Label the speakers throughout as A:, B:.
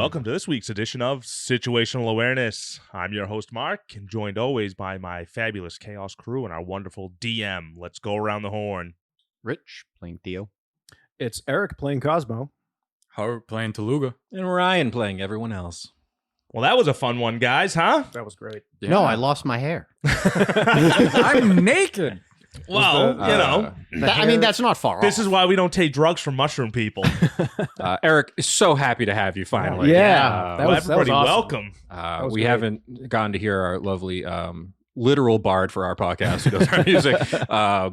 A: welcome to this week's edition of Situational Awareness. I'm your host, Mark, and joined always by my fabulous Chaos crew and our wonderful DM. Let's go around the horn.
B: Rich, playing Theo.
C: It's Eric playing Cosmo.
D: Howard playing Teluga.
B: And Ryan playing everyone else.
A: Well, that was a fun one, guys, huh?
C: That was great.
D: Yeah.
B: No, I lost my hair.
D: I'm naked.
A: Well, you know,
B: I mean, that's not far
A: this
B: off.
A: is why we don't take drugs from mushroom people.
D: Eric is so happy to have you finally.
C: Yeah.
A: Well, everybody,
C: awesome.
A: welcome.
D: We
C: great.
D: haven't gotten to hear our lovely literal bard for our podcast who does our music.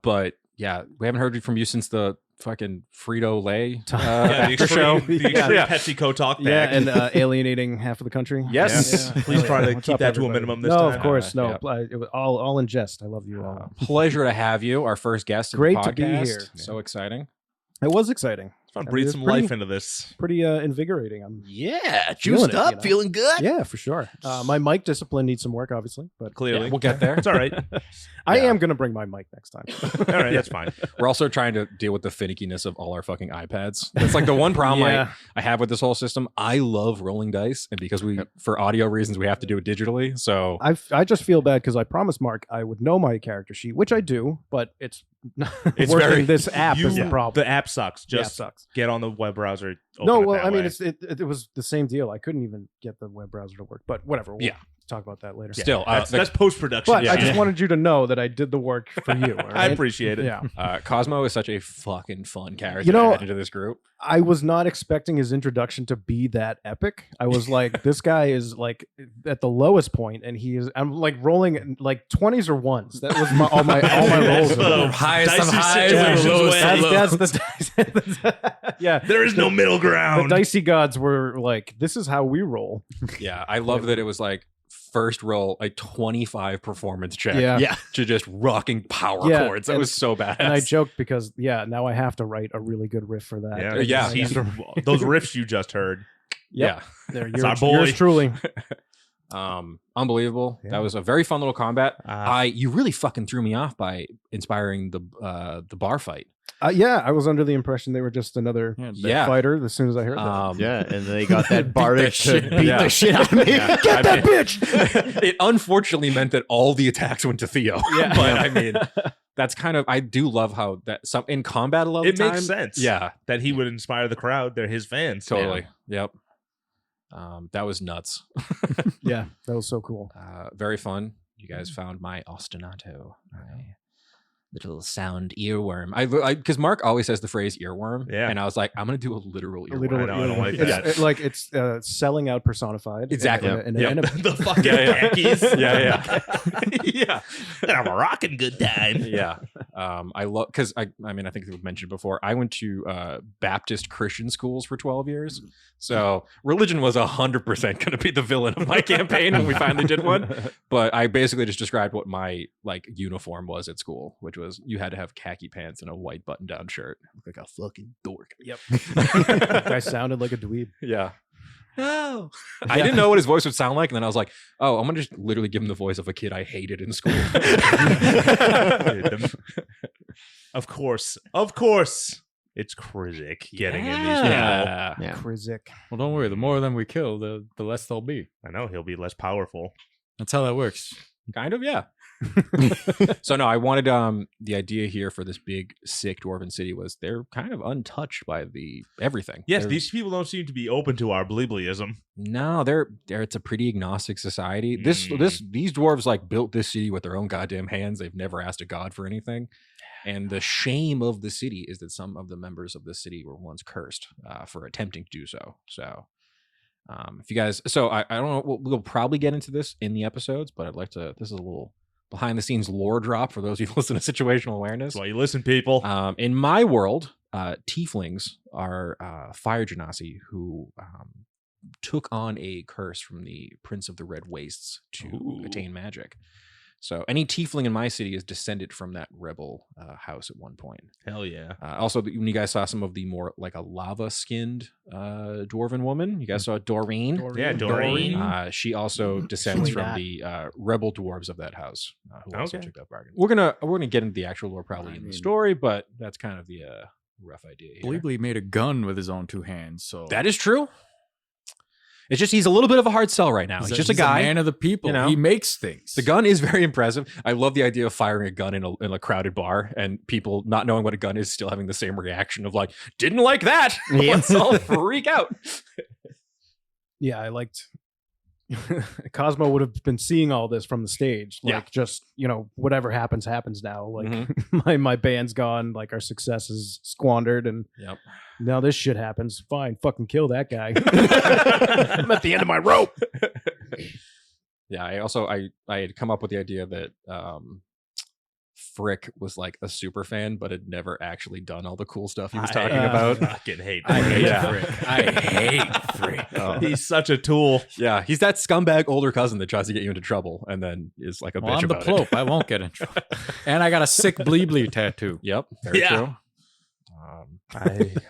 D: But yeah, we haven't heard from you since the fucking Frito-Lay
A: The
D: after show.
A: extreme PepsiCo talk back.
C: Yeah, and alienating half of the country.
D: Yes.
C: Yeah.
A: Please try to
C: What's
A: keep
C: up,
A: that to a
C: everybody?
A: minimum this
C: no,
A: time.
C: of course, no.
D: Yeah.
C: It was all in jest. I love you all.
D: Pleasure to have you, our first guest in
C: Great
D: the
C: to be
D: podcast.
C: here.
D: So exciting.
C: It was exciting.
A: It's fun to
C: I mean,
A: breathe
C: it's
A: some
C: pretty-
A: life into this.
C: Pretty invigorating. I'm
B: Yeah,
C: Feeling
B: juiced
C: it,
B: up,
C: you know?
B: feeling good.
C: yeah, for sure. My mic discipline needs some work, obviously, but
A: Clearly.
D: Yeah, we'll get there.
A: It's all right.
C: I
D: Yeah.
C: am gonna bring my mic next time.
A: All right, that's fine.
D: We're also trying to deal with the finickiness of all our fucking iPads. That's like the one problem
C: Yeah.
D: I have with this whole system. I love rolling dice, and because for audio reasons, we have to do it digitally. So
C: I just feel bad because I promised Mark I would know my character sheet, which I do, but it's
A: It's
C: working.
A: very-
C: This app is the problem.
A: The app sucks.
C: The app
A: Just
C: sucks.
A: get on the web browser. Open
C: No,
A: it
C: well,
A: that
C: I mean,
A: way.
C: it was the same deal. I couldn't even get the web browser to work, but whatever. We'll
D: Yeah.
C: talk about that later.
D: still,
A: that's post production.
C: But I just wanted you to know that I did the work for you. all
A: I
C: right?
A: appreciate it.
C: Yeah,
D: Cosmo is such a fucking fun character
C: You know-
D: to add into this group.
C: I was not expecting his introduction to be that epic. I was like, this guy is like at the lowest point, and I'm like rolling like 20s or 1s. That was all my
A: That's
C: rolls.
A: the
D: Highest
A: dicey
D: of highs
A: situations
D: and lowest
A: way.
D: of
C: That's yeah.
A: There is no middle
C: The
A: ground.
C: dicey gods were like, this is how we roll.
D: Yeah, I love that it was like first roll a 25 performance check
C: Yeah.
D: to just rocking power
C: Yeah,
D: chords. That
C: and-
D: was so bad.
C: And I joked because now I have to write a really good riff for that.
A: Yeah,
D: Yeah.
A: he's those riffs you just heard.
C: Yep.
D: Yeah.
C: There,
A: our boy.
C: yours truly.
D: Unbelievable.
A: Yeah.
D: That was a very fun little combat. You really fucking threw me off by inspiring the bar fight.
C: I was under the impression they were just another
D: Yeah.
C: fighter as soon as I heard that.
B: Yeah, and they got that bardic to
D: shit.
B: beat
D: Yeah.
B: the shit out of me.
D: Yeah.
B: Get that bitch!
D: It unfortunately meant that all the attacks went to Theo.
C: Yeah.
D: But I mean, that's kind of, I do love how that some in combat a lot of
A: It
D: the time.
A: makes sense.
D: Yeah,
A: That he would inspire the crowd. They're his fans.
D: totally. Yep. That was nuts.
C: Yeah, that was so cool.
D: Very fun. You guys found my ostinato, my little sound earworm. I because Mark always says the phrase earworm,
A: Yeah.
D: and I was like, I'm gonna do a literal earworm.
C: Literally,
A: I don't like
C: it's,
A: that.
C: it's selling out personified.
D: Exactly.
C: In
A: Yep.
C: an enemy.
A: The fucking khakis.
D: Yeah, yeah.
A: I'm a rocking good time.
D: Yeah. I love because I mean I think we've mentioned before. I went to Baptist Christian schools for 12 years, so religion was 100% going to be the villain of my campaign when we finally did one. But I basically just described what my like uniform was at school, which was you had to have khaki pants and a white button-down shirt. Look like a fucking dork.
C: Yep. That guy sounded like a dweeb.
D: Yeah. No. I didn't know what his voice would sound like, and then I was like, "Oh, I'm gonna just literally give him the voice of a kid I hated in school."
A: Of course. It's Krizik getting in these people.
D: Yeah.
B: Yeah.
C: Krizik.
E: Well, don't worry. The more of them we kill, the less they'll be.
A: I know he'll be less powerful.
E: That's how that works.
D: Kind of, yeah. So no, I wanted the idea here for this big sick dwarven city was they're kind of untouched by the everything.
A: Yes,
D: They're-
A: these people don't seem to be open to our bleeblyism.
D: no, they're it's a pretty agnostic society. These dwarves like built this city with their own goddamn hands. They've never asked a god for anything. And the shame of the city is that some of the members of the city were once cursed for attempting to do so. So if you guys, I don't know, we'll probably get into this in the episodes, but I'd like to, this is a little behind the scenes lore drop for those of you who listen to Situational Awareness.
A: That's why you listen, people.
D: In my world, tieflings are fire genasi who took on a curse from the Prince of the Red Wastes to attain magic. So any tiefling in my city is descended from that rebel house at one point.
A: Hell yeah.
D: Also, when you guys saw some of the more like a lava-skinned dwarven woman, you guys saw Doreen.
A: Yeah, Doreen.
D: She also descends
C: Actually,
D: from
C: that.
D: the rebel dwarves of that house, who also
A: Okay.
D: took that bargain. We're gonna get into the actual lore probably in the story, but that's kind of the rough idea here.
E: Bleebly made a gun with his own two hands, so
D: That is true. It's just he's a little bit of a hard sell right now. He's just a guy.
E: man of the people.
D: you know?
E: He makes things.
D: The gun is very impressive. I love the idea of firing a gun in a crowded bar and people not knowing what a gun is, still having the same reaction of like, didn't like that.
B: Yeah.
D: Let's all freak out.
C: Yeah, I liked Cosmo would have been seeing all this from the stage. Like
D: Yeah.
C: just, whatever happens now. Like
D: Mhm.
C: my band's gone, like our success is squandered, and
D: Yep.
C: now this shit happens. Fine, fucking kill that guy. I'm at the end of my rope.
D: Yeah, I had come up with the idea that Frick was like a super fan, but had never actually done all the cool stuff he was talking about.
A: Fucking hate
E: I
A: Frick.
E: hate
D: Yeah.
E: Frick. I hate Frick.
A: He's such a tool.
D: Yeah, he's that scumbag older cousin that tries to get you into trouble and then is like a
E: Well,
D: bitch
E: I'm the
D: about
E: Plope. I won't get in trouble. And I got a sick bleebly tattoo.
D: Yep, very
A: Yeah.
D: true.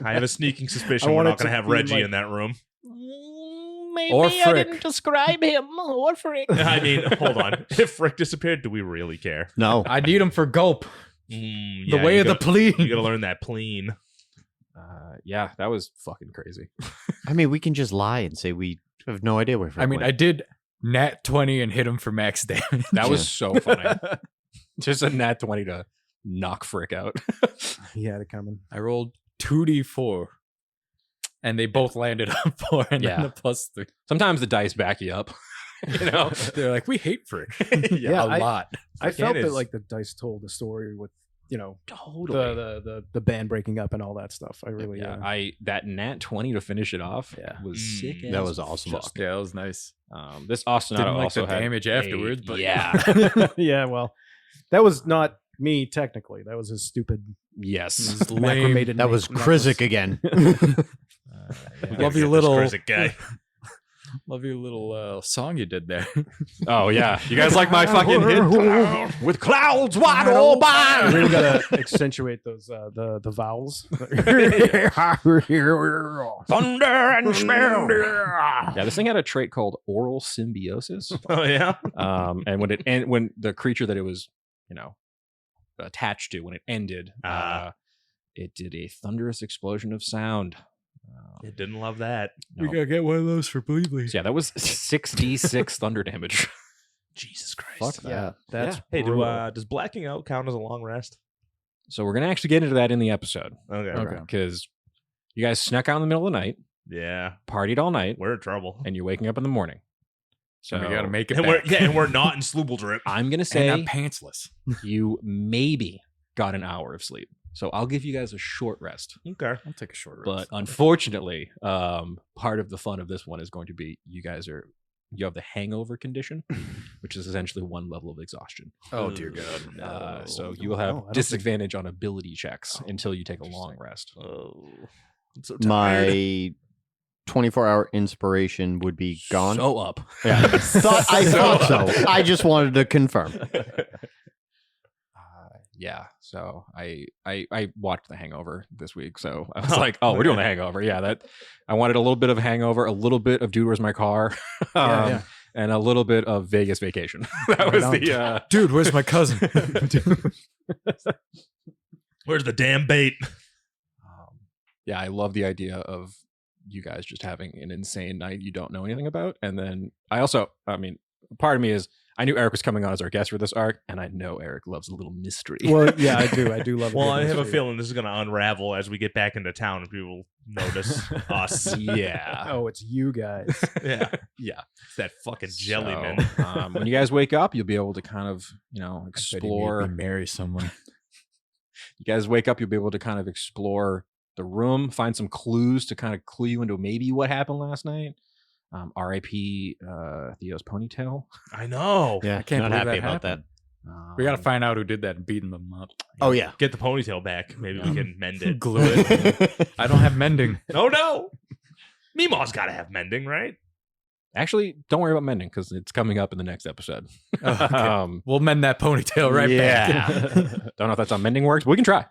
A: I have a sneaking suspicion
C: I
A: we're
C: want
A: not
C: it
A: going to
C: to
A: have
C: be
A: Reggie
C: like-
A: in that room.
B: Maybe
E: Or
B: I
E: Frick.
B: didn't describe him. Or Frick.
A: I mean, hold on. If Frick disappeared, do we really care?
B: No.
E: I need him for Gulp.
A: The
E: The way of the
A: You
E: plea.
A: got to learn that pleen.
D: Yeah, that was fucking crazy.
B: I mean, we can just lie and say we have no idea where Frick
E: I mean, I
B: went.
E: did nat 20 and hit him for max damage.
D: That was so funny. Just a nat 20 to knock Frick out.
C: He had it coming.
E: I rolled 2d4. And they both landed on 4 and
D: Yeah.
E: then the +3.
D: Sometimes the dice back you up. You know?
E: They're like, we hate Frick.
C: Yeah,
E: a lot.
C: I felt
A: is-
C: that like the dice told the story with
D: Totally.
C: the band breaking up and all that stuff. I really
D: I that nat 20 to finish it off
C: Yeah.
D: was sick.
B: That
D: as
B: was awesome.
D: fuck.
E: Yeah, that was nice.
D: This Austin
E: Didn't like
D: also
E: the
D: had
E: damage afterwards, but
D: yeah,
C: yeah. Well, that was not me technically. That was his stupid
D: yes.
E: It's lame.
C: macramated
B: That was
C: necklace.
B: Krizik again.
E: Love your
A: Get this
E: little
A: Krizik guy.
E: Love your little song you did there.
D: Oh yeah, you guys like my fucking hit with clouds wide open.
C: I really gotta accentuate those the vowels.
D: Thunder and smell. Yeah, this thing had a trait called oral symbiosis.
A: Oh, yeah?
D: And when the creature that it was, attached to, when it ended, it did a thunderous explosion of sound.
A: You didn't love that.
D: No.
E: gotta get one of those for Bleebly.
D: So yeah, that was 6d6 thunder damage.
A: Jesus Christ.
D: Fuck that.
C: Yeah, that's
A: Hey,
C: brutal.
A: does blacking out count as a long rest?
D: So we're gonna actually get into that in the episode
A: Okay.
D: because you guys snuck out in the middle of the night,
A: Yeah.
D: partied all night,
A: We're in trouble.
D: and you're waking up in the morning. So
E: So we gotta make it
A: And
E: back.
A: we're not in Slooble Drip.
D: I'm gonna
E: And
D: say
E: I'm pantsless.
D: you maybe got an hour of sleep. So I'll give you guys a short rest.
A: Okay.
E: I'll take a short
D: But
E: rest.
D: unfortunately, part of the fun of this one is going to be you have the hangover condition, which is essentially one level of exhaustion.
E: Oh dear God.
D: So you will
C: No, I
D: have
C: don't think-
D: disadvantage on ability checks until you take a long rest.
A: Oh. I'm so tired.
B: My 24-hour inspiration would be gone.
D: So up.
B: Yeah. I thought so. I just wanted to confirm.
D: Yeah, so I watched The Hangover this week, so I was like, "Oh, we're doing The Hangover." Yeah, that I wanted a little bit of Hangover, a little bit of Dude, Where's My Car,
C: Yeah.
D: and a little bit of Vegas Vacation. That was the
E: Dude, where's my cousin?
A: Where's the damn bait?
D: yeah. I love the idea of you guys just having an insane night you don't know anything about, and then part of me is I knew Eric was coming on as our guest for this arc, and I know Eric loves a little mystery.
C: Well, yeah, I do. I do love.
A: Well,
C: good
A: I have a
C: mystery.
A: feeling this is going to unravel as we get back into town and people notice us.
D: yeah,
C: Oh, it's you guys.
A: Yeah.
D: yeah.
A: It's that fucking jellyman.
D: So, when you guys wake up, you'll be able to kind of
E: Explore.
D: explore.
E: Marry someone.
D: You guys wake up, you'll be able to kind of explore the room, find some clues to kind of clue you into maybe what happened last night. R.I.P. Theo's ponytail.
A: I know.
B: Yeah,
E: I can't
B: not
E: believe
B: happy
E: that
B: about that.
E: We gotta find out who did that and beating them up.
B: Oh yeah.
A: Get the ponytail back. Maybe we can mend it.
E: Glue it. I don't have mending.
A: Oh, no. Meemaw's got to have mending, right?
D: Actually, don't worry about mending because it's coming up in the next episode.
E: Oh, okay. We'll mend that ponytail right
D: yeah.
E: back.
D: Don't know if that's how mending works. We can try.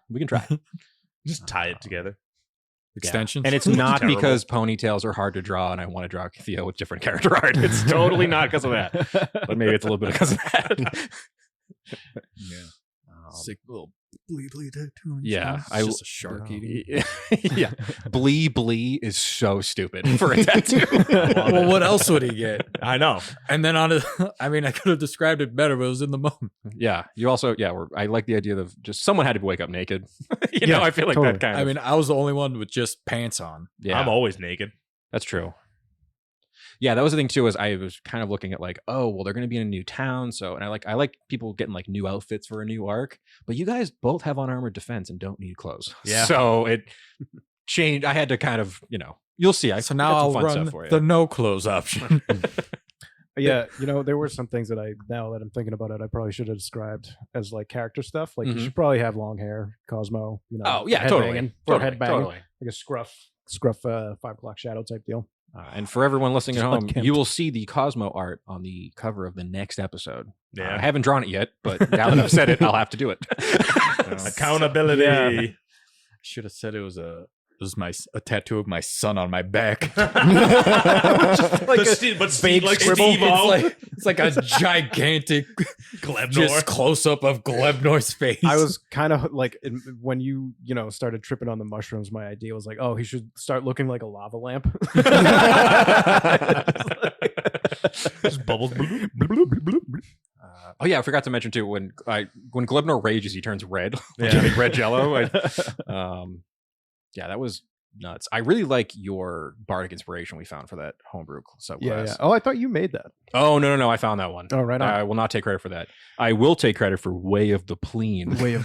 A: Just tie it together.
E: Extensions.
D: And it's not
A: Terrible.
D: because ponytails are hard to draw and I want to draw Theo with different character art. It's totally not because of that. But maybe it's a little bit because of that.
E: yeah. Sick little bleedly tattoo.
D: Yeah,
E: it's just a shark eating.
D: Yeah, blee is so stupid for a tattoo.
E: Well, what else would he get?
A: I know.
E: And then I mean, I could have described it better, but it was in the moment.
D: Yeah, you also I like the idea of just someone had to wake up naked. you know, I feel like
C: totally.
D: that kind of.
E: I mean, I was the only one with just pants on.
D: yeah,
A: I'm always naked.
D: that's true. Yeah, that was the thing too. Is I was kind of looking at like, oh, well, they're going to be in a new town, so and I like people getting like new outfits for a new arc. But you guys both have unarmored defense and don't need clothes.
A: Yeah.
D: So it changed. I had to kind of, you'll see.
E: So now I'll run the no clothes option.
C: Yeah, there were some things that now that I'm thinking about it, I probably should have described as like character stuff. Like you should probably have long hair, Cosmo.
D: Oh yeah,
C: head
D: totally.
C: banging,
D: Totally.
C: head banging,
D: Totally.
C: like a scruff 5 o'clock shadow type deal.
D: And for everyone listening at
C: Just
D: home,
C: unkempt.
D: you will see the Cosmo art on the cover of the next episode.
A: Yeah.
D: I haven't drawn it yet, but now that I've said it, I'll have to do it.
A: Accountability.
C: Yeah.
E: Should have said it was a tattoo of my son on my back.
A: But Steve, like Steve-O.
E: It's like a gigantic
A: Glebnor.
E: just close up of Glebnor's face.
C: I was kind of like when you started tripping on the mushrooms. My idea was like, oh, he should start looking like a lava lamp.
A: Just bubbles.
D: Oh yeah, I forgot to mention too when Glebnor rages, he turns red, like
A: Yeah.
D: a big red jello. Yeah, that was nuts. I really like your bardic inspiration we found for that homebrew subclass.
C: Yeah. Oh, I thought you made that.
D: Oh no, I found that one.
C: Oh, right on.
D: I will not take credit for that. I will take credit for Way of the Pleen,
C: Way of.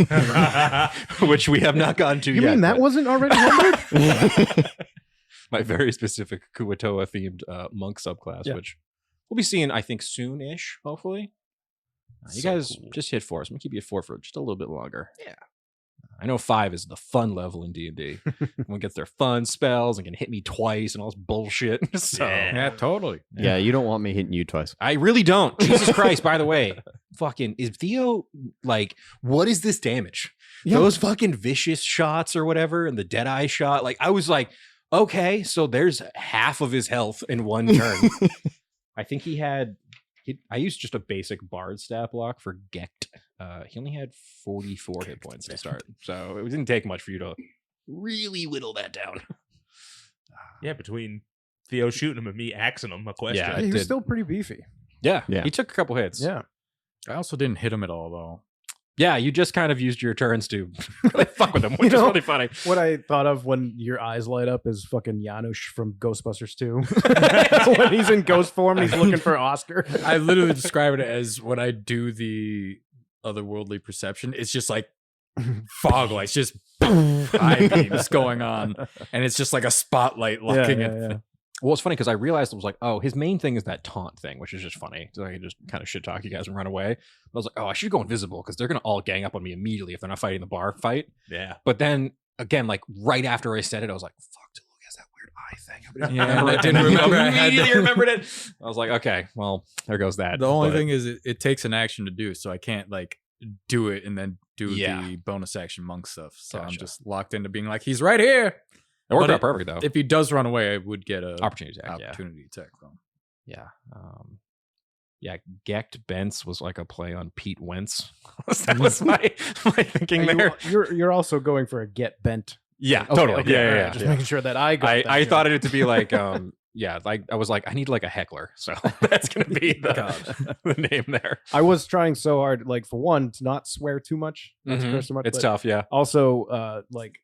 D: which we have not gotten to
C: You
D: yet.
C: mean that
D: but
C: wasn't already numbered?
D: my very specific Kuatoa themed monk subclass,
C: Yeah.
D: which we'll be seeing, I think, soon-ish, hopefully. You
A: So
D: guys
A: cool.
D: just hit 4, so I'm gonna keep you at 4 for just a little bit longer.
E: Yeah.
D: I know 5 is the fun level in D&D. Everyone gets their fun spells and can hit me twice and all this bullshit. So
A: Yeah.
E: yeah, totally.
B: Yeah, you don't want me hitting you twice.
D: I really don't. Jesus Christ, by the way. Fucking, is Theo, like, what is this damage?
C: Yeah.
D: Those fucking vicious shots or whatever and the Deadeye shot. Like, I was like, okay, so there's half of his health in one turn. I think I used just a basic bard stat block for Gecht. He only had 44 hit points to start. So it didn't take much for you to really whittle that down.
A: Yeah, between Theo shooting him and me axing him, a question.
D: Yeah.
C: He was
D: did.
C: still pretty beefy.
D: Yeah.
B: Yeah.
D: He took a couple hits.
C: Yeah.
E: I also didn't hit him at all though.
D: Yeah, you just kind of used your turns to really fuck with him, which is
C: know,
D: really funny.
C: What I thought of when your eyes light up is fucking Janusz from Ghostbusters 2. When he's in ghost form, he's looking for Oscar.
E: I literally describe it as when I do the otherworldly perception, it's just like fog lights, just eye beams going on, and it's just like a spotlight looking at.
D: Well, it's funny because I realized I was like, oh, his main thing is that taunt thing, which is just funny. So I can just kind of shit talk you guys and run away. But I was like, oh, I should go invisible because they're going to all gang up on me immediately if they're not fighting the bar fight.
A: Yeah.
D: But then again, like right after I said it, I was like, fuck, Luke has that weird eye thing.
E: Yeah, and I didn't remember I had
D: immediately
E: the-
D: remembered it. I was like, okay, well, there goes that.
E: The only
D: But-
E: thing is it takes an action to do, so I can't like do it and then do
D: Yeah.
E: the bonus action monk stuff. So I'm
D: Gotcha.
E: just locked into being like, he's right here.
D: it worked
E: but
D: out perfect though.
E: If he does run away, I would get a
D: Opportunity attack, yeah.
E: opportunity attack though.
D: Yeah. Yeah, Gecht Bentz was like a play on Pete Wentz. That was my thinking there.
C: You're also going for a get bent.
D: Yeah,
C: Okay,
D: totally.
C: okay,
D: Yeah,
C: all
D: yeah,
C: right,
D: yeah.
C: Just making sure that I got that,
D: I
C: yeah.
D: thought it to be like, yeah, like I was like, I need like a heckler. So that's going to be the name there.
C: I was trying so hard, like for one, to not swear too much, not to
D: Mhm.
C: curse too much.
D: It's
C: but
D: tough, yeah.
C: Also, like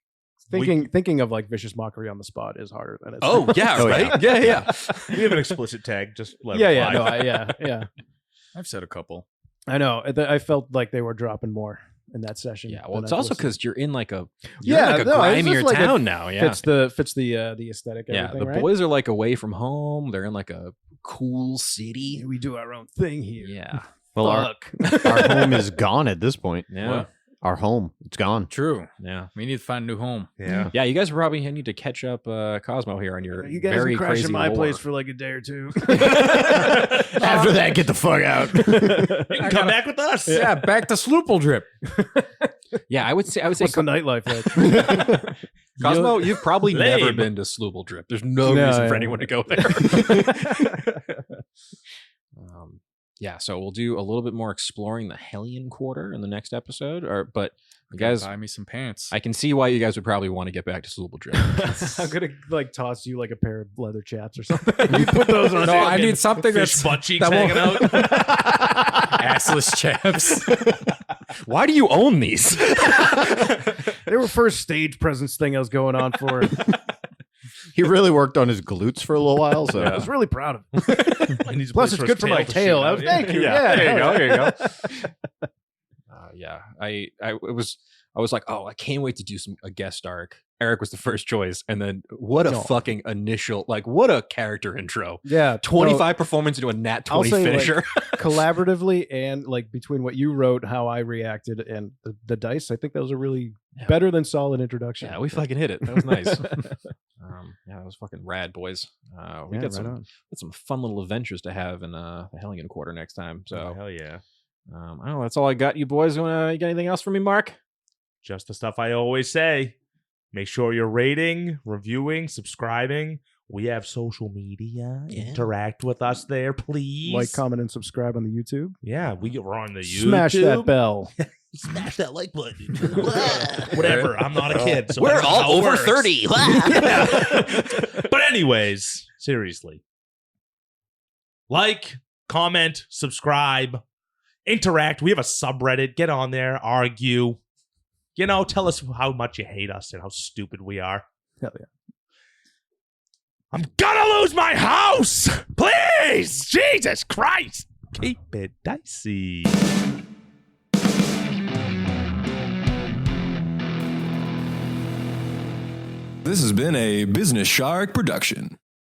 C: thinking of like vicious mockery on the spot is harder than it's.
D: Oh, yeah,
B: Oh,
D: right? Yeah.
A: We have an explicit tag. Just let
C: yeah,
A: it
C: yeah,
A: fly.
C: no, yeah.
E: I've said a couple.
C: I know. I felt like they were dropping more in that session.
D: Yeah, well,
C: than
D: it's
C: I
D: also
C: listened.
D: because you're in like a
C: Yeah,
D: like a
C: no, it's
D: grimier
C: just like it
D: town now. Yeah,
C: fits the aesthetic.
D: yeah.
C: Everything,
D: The
C: right?
D: boys are like away from home. They're in like a cool city.
C: We do our own thing here.
D: Yeah,
B: Well, our
C: Fuck.
B: home is gone at this point.
D: yeah,
E: What?
B: Our home, it's gone.
E: True.
D: yeah.
E: We need to find a new home.
A: Yeah.
D: Yeah, you guys probably need to catch up Cosmo here on your
C: You guys
D: very
C: can crash
D: crazy
C: at my
D: lore.
C: place for like a day or two.
B: After that, get the fuck out.
A: You can come back with us.
E: Yeah, back to Sloople Drip.
D: Yeah, I would say
C: What's the nightlife like?
D: Cosmo, you've probably never
A: Lame.
D: been to Slooble Drip. There's no
C: No,
D: reason for
C: yeah.
D: anyone to go there. so we'll do a little bit more exploring the Hellion Quarter in the next episode. But you
E: Gotta
D: guys,
E: buy me some pants.
D: I can see why you guys would probably want to get back to Sloopal Drift.
C: I'm gonna like toss you like a pair of leather chaps or something. You put those on.
E: No, I need something
A: Fish
E: that's
A: butt cheeks
E: that
A: hanging
E: won't-
A: out.
E: assless chaps.
D: Why do you own these?
C: They were first stage presence thing I was going on for.
B: He really worked on his glutes for a little while, so
C: I was really proud of him.
A: He needs a
C: Plus,
A: place
C: it's
A: for
C: good
A: his
C: for my
A: to
C: tail.
A: shoot
C: I
A: out.
C: was, thank you.
D: Yeah, there you go.
C: hell
D: There you go. I was like, oh, I can't wait to do a guest arc. Eric was the first choice, and then what a
C: No.
D: fucking initial, like, what a character intro.
C: Yeah,
D: 25 performance into a nat 20
C: I'll say, like,
D: finisher.
C: collaboratively and like between what you wrote, how I reacted, and the dice. I think that was a really
D: Yeah.
C: better than solid introduction.
D: Yeah, we fucking hit it. That was nice. Yeah, that was fucking rad, boys. We
C: Yeah,
D: got
C: right
D: some fun little adventures to have in the Hellion Quarter next time.
A: Oh,
D: So
A: hell yeah.
D: I don't know. That's all I got. You boys, you got anything else for me, Mark?
A: Just the stuff I always say. Make sure you're rating, reviewing, subscribing. We have social media.
D: Yeah.
A: Interact with us there, please.
C: Like, comment, and subscribe on the YouTube.
A: Yeah, we're on the YouTube.
C: Smash that bell.
A: Smash that like button. Whatever. I'm not a kid. So I
D: We're
A: don't know
D: all
A: how it
D: over
A: works.
D: 30.
A: Yeah. But anyways, seriously. Like, comment, subscribe, interact. We have a subreddit. Get on there, argue. You know, tell us how much you hate us and how stupid we are.
C: Hell yeah.
A: I'm gonna lose my house! Please! Jesus Christ! Keep it dicey.
F: This has been a Business Shark production.